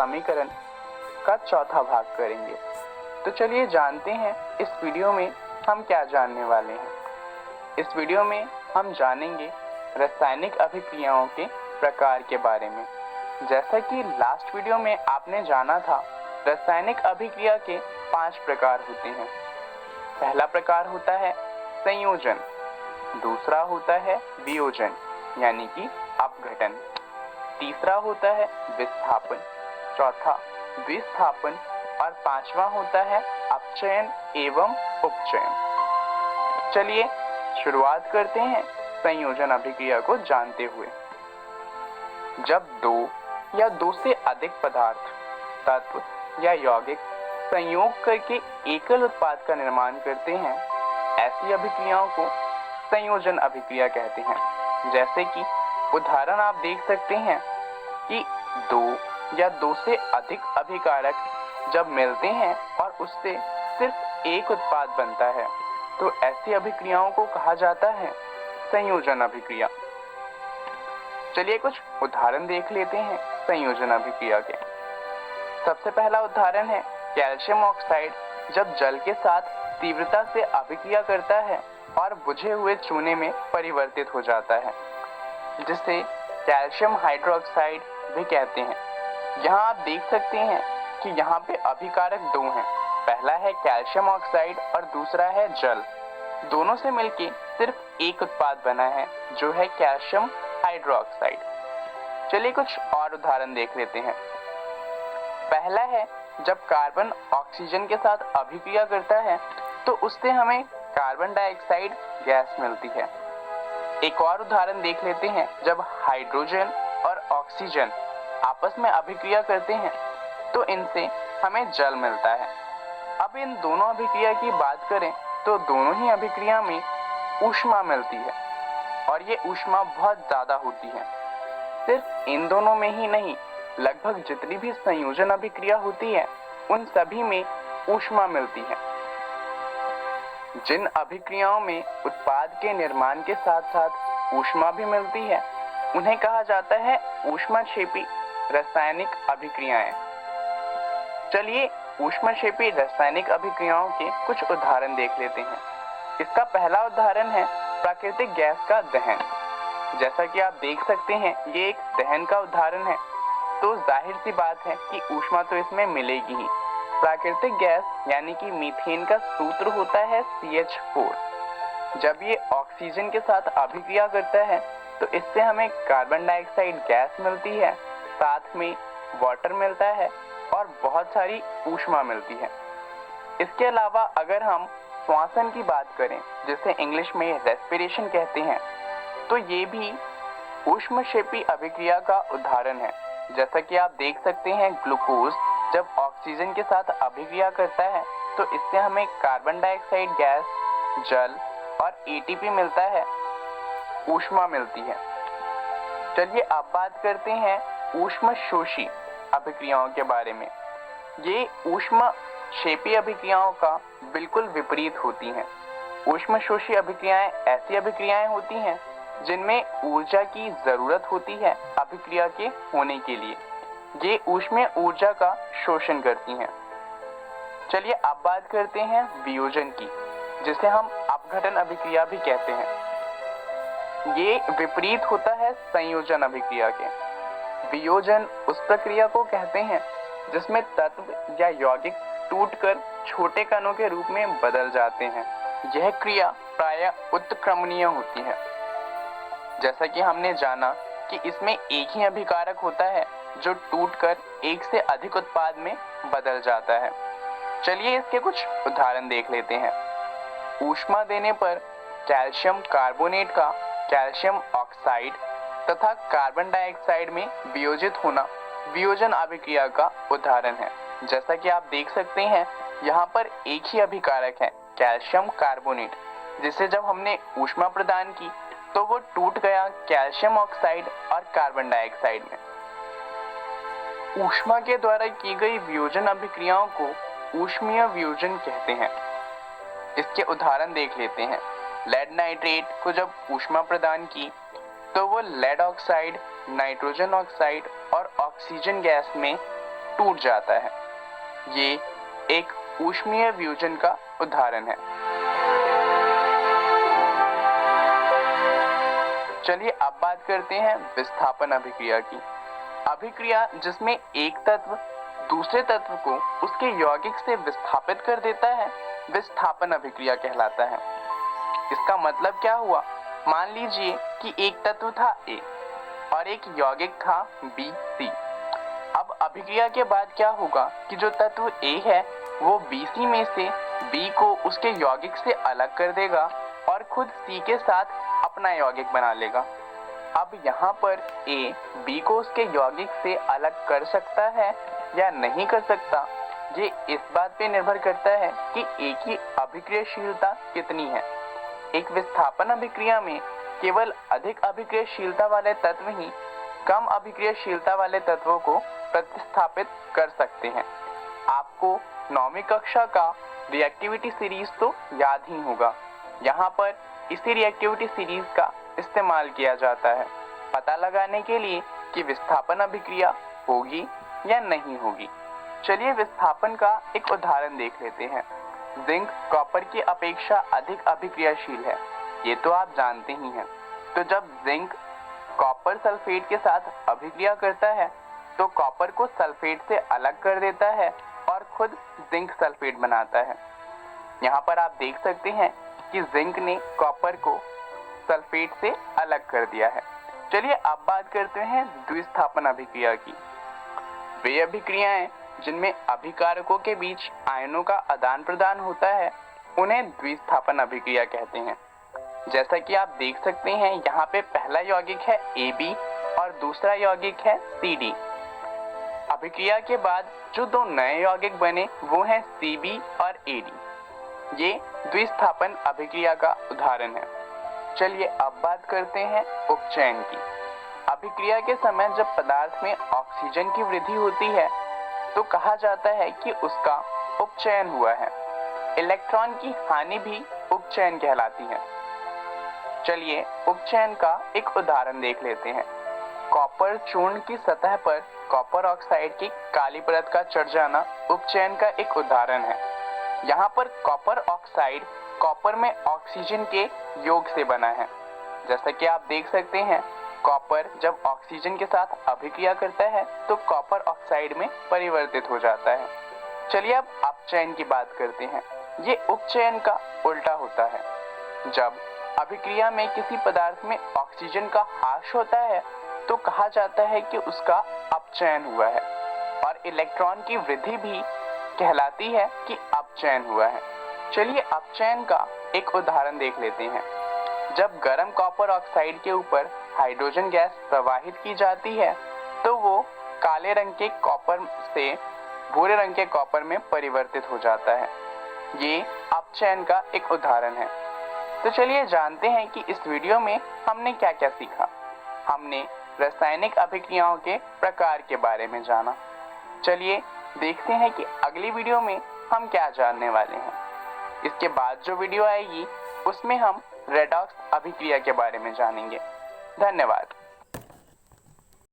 समीकरण का चौथा भाग करेंगे। तो चलिए जानते हैं इस वीडियो में हम क्या जानने वाले हैं। इस वीडियो में हम जानेंगे रासायनिक अभिक्रियाओं के प्रकार के बारे में। जैसा कि लास्ट वीडियो में आपने जाना था, रासायनिक अभिक्रिया के 5 प्रकार होते हैं। पहला प्रकार होता है संयोजन, दूसरा होता है वियोजन यानी कि अपघटन, तीसरा होता है विस्थापन, चौथा विस्थापन और पांचवा होता है अपचयन एवं उपचयन। चलिए शुरुआत करते हैं संयोजन अभिक्रिया को जानते हुए। जब दो या दो से अधिक पदार्थ, तत्व या यौगिक संयोग करके एकल उत्पाद का निर्माण करते हैं, ऐसी अभिक्रियाओं को संयोजन अभिक्रिया कहते हैं। जैसे कि उदाहरण आप देख सकते हैं कि दो या दो से अधिक अभिकारक जब मिलते हैं और उससे सिर्फ एक उत्पाद बनता है, तो ऐसी अभिक्रियाओं को कहा जाता है संयोजन अभिक्रिया। चलिए कुछ उदाहरण देख लेते हैं संयोजन अभिक्रिया के। सबसे पहला उदाहरण है कैल्शियम ऑक्साइड जब जल के साथ तीव्रता से अभिक्रिया करता है और बुझे हुए चूने में परिवर्तित हो जाता है, जिसे कैल्शियम हाइड्रोक्साइड भी कहते हैं। यहाँ आप देख सकते हैं कि यहाँ पे अभिकारक दो हैं, पहला है कैल्शियम ऑक्साइड और दूसरा है जल। दोनों से मिलके सिर्फ एक उत्पाद बना है जो है कैल्शियम हाइड्रोक्साइड। चलिए कुछ और उदाहरण देख लेते हैं। पहला है जब कार्बन ऑक्सीजन के साथ अभिक्रिया करता है तो उससे हमें कार्बन डाइऑक्साइड गैस मिलती है। एक और उदाहरण देख लेते हैं, जब हाइड्रोजन और ऑक्सीजन आपस में अभिक्रिया करते हैं तो इनसे हमें जल मिलता है। अब इन दोनों अभिक्रिया की बात करें तो दोनों ही अभिक्रिया में ऊष्मा मिलती है और ये ऊष्मा बहुत ज्यादा होती है। सिर्फ इन दोनों में ही नहीं, लगभग जितनी भी संयोजन अभिक्रिया होती है उन सभी में ऊष्मा मिलती है। जिन अभिक्रियाओं में उत्पाद के निर्माण के साथ साथ ऊष्मा भी मिलती है उन्हें कहा जाता है ऊष्माक्षेपी रासायनिक अभिक्रियाएं। चलिए ऊष्माक्षेपी रासायनिक अभिक्रियाओं के कुछ उदाहरण देख लेते हैं। इसका पहला उदाहरण है प्राकृतिक गैस का दहन। जैसा कि आप देख सकते हैं ये एक दहन का उदाहरण है, तो जाहिर सी बात है कि ऊष्मा तो इसमें मिलेगी ही। प्राकृतिक गैस यानी कि मीथेन का सूत्र होता है CH4। जब ये ऑक्सीजन के साथ अभिक्रिया करता है तो इससे हमें कार्बन डाइऑक्साइड गैस मिलती है, साथ में वाटर मिलता है और बहुत सारी ऊष्मा मिलती है। इसके अलावा अगर हम श्वसन की बात करें, जिसे इंग्लिश में रेस्पिरेशन कहते हैं, तो ये भी ऊष्मक्षेपी अभिक्रिया का उदाहरण है। जैसा कि आप देख सकते हैं, ग्लूकोज जब ऑक्सीजन के साथ अभिक्रिया करता है तो इससे हमें कार्बन डाइऑक्साइड गैस, जल और ATP मिलता है, ऊष्मा मिलती है। चलिए अब बात करते हैं ऊष्मशोषी अभिक्रियाओं के बारे में। ये ऊष्मक्षेपी अभिक्रियाओं का बिल्कुल विपरीत होती हैं। ऊष्मशोषी अभिक्रियाएं ऐसी अभिक्रियाएं होती हैं जिनमें ऊर्जा की जरूरत होती है अभिक्रिया के होने के लिए। ये ऊष्मीय ऊर्जा का शोषण करती हैं। चलिए अब बात करते हैं वियोजन की, जिसे हम अपघटन अभिक्रिया भी कहते हैं। ये विपरीत होता है संयोजन अभिक्रिया के। वियोजन उस प्रक्रिया को कहते हैं जिसमें तत्व या यौगिक टूटकर छोटे कणों के रूप में बदल जाते हैं। यह क्रिया प्रायः उत्क्रमणीय होती है। जैसा कि हमने जाना कि इसमें एक ही अभिकारक होता है जो टूटकर एक से अधिक उत्पाद में बदल जाता है। चलिए इसके कुछ उदाहरण देख लेते हैं। ऊष्मा देने पर कैल्शियम कार्बोनेट का कैल्शियम ऑक्साइड तथा कार्बन डाइऑक्साइड में वियोजित होना वियोजन अभिक्रिया का उदाहरण है। जैसा कि आप देख सकते हैं, यहाँ पर एक ही अभिकारक है कैल्शियम कार्बोनेट, जिसे जब हमने ऊष्मा प्रदान की तो वो टूट गया कैल्शियम ऑक्साइड और कार्बन डाइऑक्साइड में। ऊष्मा के द्वारा की गई वियोजन अभिक्रियाओं को ऊष्मीय वियोजन कहते हैं। इसके उदाहरण देख लेते हैं। लेड नाइट्रेट को जब ऊष्मा प्रदान की तो वो लेड ऑक्साइड, नाइट्रोजन ऑक्साइड और ऑक्सीजन गैस में टूट जाता है। ये एक ऊष्मीय वियोजन का उदाहरण है। चलिए अब बात करते हैं विस्थापन अभिक्रिया की। अभिक्रिया जिसमें एक तत्व दूसरे तत्व को उसके यौगिक से विस्थापित कर देता है, विस्थापन अभिक्रिया कहलाता है। इसका मतलब क्या हुआ? मान लीजिए कि एक तत्व था A और एक यौगिक था B, C। अब अभिक्रिया के बाद क्या होगा कि जो तत्व A है वो BC में से B को उसके यौगिक से अलग कर देगा और खुद C के साथ अपना यौगिक बना लेगा। अब यहाँ पर A B को उसके यौगिक से अलग कर सकता है या नहीं कर सकता, ये इस बात पे निर्भर करता है कि A की अभिक्रियाशीलता कितनी है। एक विस्थापन अभिक्रिया में केवल अधिक अभिक्रियाशीलता वाले तत्व ही कम अभिक्रियाशीलता वाले तत्वों को प्रतिस्थापित कर सकते हैं। आपको 9वीं कक्षा का रिएक्टिविटी सीरीज तो याद ही होगा। यहाँ पर इसी रिएक्टिविटी सीरीज का इस्तेमाल किया जाता है पता लगाने के लिए कि विस्थापन अभिक्रिया होगी या नहीं होगी। चलिए विस्थापन का एक उदाहरण देख लेते हैं। जिंक कॉपर की अपेक्षा अधिक अभिक्रियाशील है, ये तो आप जानते ही हैं। तो जब जिंक कॉपर सल्फेट के साथ अभिक्रिया करता है तो कॉपर को सल्फेट से अलग कर देता है और खुद जिंक सल्फेट बनाता है। यहाँ पर आप देख सकते हैं कि जिंक ने कॉपर को सल्फेट से अलग कर दिया है। चलिए अब बात करते हैं द्विस्थापन अभिक्रिया की। वे अभिक्रियाएं जिनमें अभिकारकों के बीच आयनों का आदान प्रदान होता है उन्हें द्विस्थापन अभिक्रिया कहते हैं। जैसा कि आप देख सकते हैं यहाँ पे पहला यौगिक है AB और दूसरा यौगिक है CD। अभिक्रिया के बाद जो दो नए यौगिक बने वो हैं CB और AD। ये द्विस्थापन अभिक्रिया का उदाहरण है। चलिए अब बात करते हैं उपचयन की। अभिक्रिया के समय जब पदार्थ में ऑक्सीजन की वृद्धि होती है तो कहा जाता है कि उसका उपचयन हुआ है। इलेक्ट्रॉन की हानि भी उपचयन कहलाती है। चलिए उपचयन का एक उदाहरण देख लेते हैं। कॉपर चूर्ण की सतह पर कॉपर ऑक्साइड की काली परत का चढ़ जाना उपचयन का एक उदाहरण है। यहाँ पर कॉपर ऑक्साइड कॉपर में ऑक्सीजन के योग से बना है। जैसा कि आप देख सकते हैं कॉपर जब ऑक्सीजन के साथ अभिक्रिया करता है तो कॉपर ऑक्साइड में परिवर्तित हो जाता है। चलिए अब अपचयन की बात करते हैं। ये उपचयन का उल्टा होता है। जब अभिक्रिया में किसी पदार्थ में ऑक्सीजन का ह्रास होता है तो कहा जाता है कि उसका अपचयन हुआ है और इलेक्ट्रॉन की वृद्धि भी कहलाती है कि अपचयन हुआ है। चलिए अपचयन का एक उदाहरण देख लेते हैं। जब गर्म कॉपर ऑक्साइड के ऊपर हाइड्रोजन गैस प्रवाहित की जाती है तो वो काले रंग के कॉपर से भूरे रंग के कॉपर में परिवर्तित हो जाता है। ये अपचयन का एक उदाहरण है। तो चलिए जानते हैं कि इस वीडियो में हमने क्या क्या सीखा। हमने रासायनिक अभिक्रियाओं के प्रकार के बारे में जाना। चलिए देखते हैं कि अगली वीडियो में हम क्या जानने वाले हैं। इसके बाद जो वीडियो आएगी उसमें हम रेडॉक्स अभिक्रिया के बारे में जानेंगे। धन्यवाद।